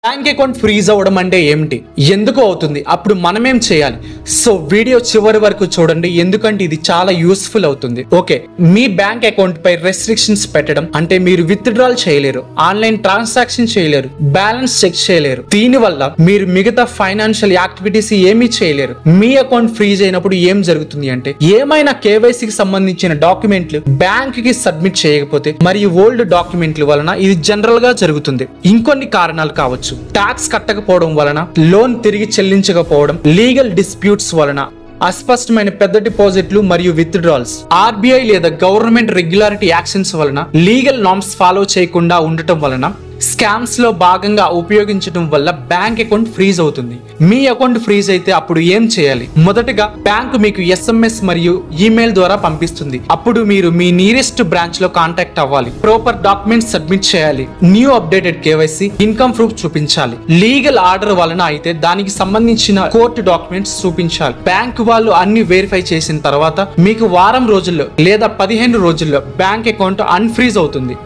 Bank account freeze అవ్వడం అంటే ఏమిటి, ఎందుకు అవుతుంది, అప్పుడు మనమేం చేయాలి? సో వీడియో చివరి వరకు చూడండి, ఎందుకంటే ఇది చాలా యూస్ఫుల్ అవుతుంది. ఓకే, మీ బ్యాంక్ అకౌంట్ పై రెస్ట్రిక్షన్స్ పెట్టడం అంటే మీరు విత్డ్రాల్ చేయలేరు, ఆన్లైన్ ట్రాన్సాక్షన్ చేయలేరు, బ్యాలెన్స్ చెక్ చేయలేరు. దీనివల్ల మీరు మిగతా ఫైనాన్షియల్ యాక్టివిటీస్ ఏమీ చేయలేరు. మీ అకౌంట్ ఫ్రీజ్ అయినప్పుడు ఏం జరుగుతుంది అంటే, ఏమైనా కేవైసీకి సంబంధించిన డాక్యుమెంట్లు బ్యాంక్ కి సబ్మిట్ చేయకపోతే మరియు ఓల్డ్ డాక్యుమెంట్ల వలన ఇది జనరల్ గా జరుగుతుంది. ఇంకొన్ని కారణాలు కావచ్చు. ట్యాక్స్ కట్టకపోవడం వలన, లోన్ తిరిగి చెల్లించకపోవడం, లీగల్ డిస్ప్యూట్స్ వలన, అస్పష్టమైన పెద్ద డిపాజిట్లు మరియు విత్డ్రాల్స్, ఆర్బీఐ లేదా గవర్నమెంట్ రెగ్యులారిటీ యాక్షన్స్ వలన, లీగల్ నార్మ్స్ ఫాలో చేయకుండా ఉండటం వలన, స్కామ్స్ లో భాగంగా ఉపయోగించడం వల్ల బ్యాంక్ అకౌంట్ ఫ్రీజ్ అవుతుంది. మీ అకౌంట్ ఫ్రీజ్ అయితే అప్పుడు ఏం చేయాలి? మొదటగా బ్యాంకు మీకు SMS మరియు ఈమెయిల్ ద్వారా పంపిస్తుంది. అప్పుడు మీరు మీ నియరెస్ట్ బ్రాంచ్ లో కాంటాక్ట్ అవ్వాలి. ప్రాపర్ డాక్యుమెంట్స్ సబ్మిట్ చేయాలి. New updated KYC, income proof చూపించాలి. లీగల్ ఆర్డర్ వలన అయితే దానికి సంబంధించిన కోర్టు డాక్యుమెంట్స్ చూపించాలి. బ్యాంక్ వాళ్ళు అన్ని వెరిఫై చేసిన తర్వాత మీకు వారం రోజుల్లో లేదా 15 రోజుల్లో బ్యాంక్ అకౌంట్ అన్ఫ్రీజ్ అవుతుంది.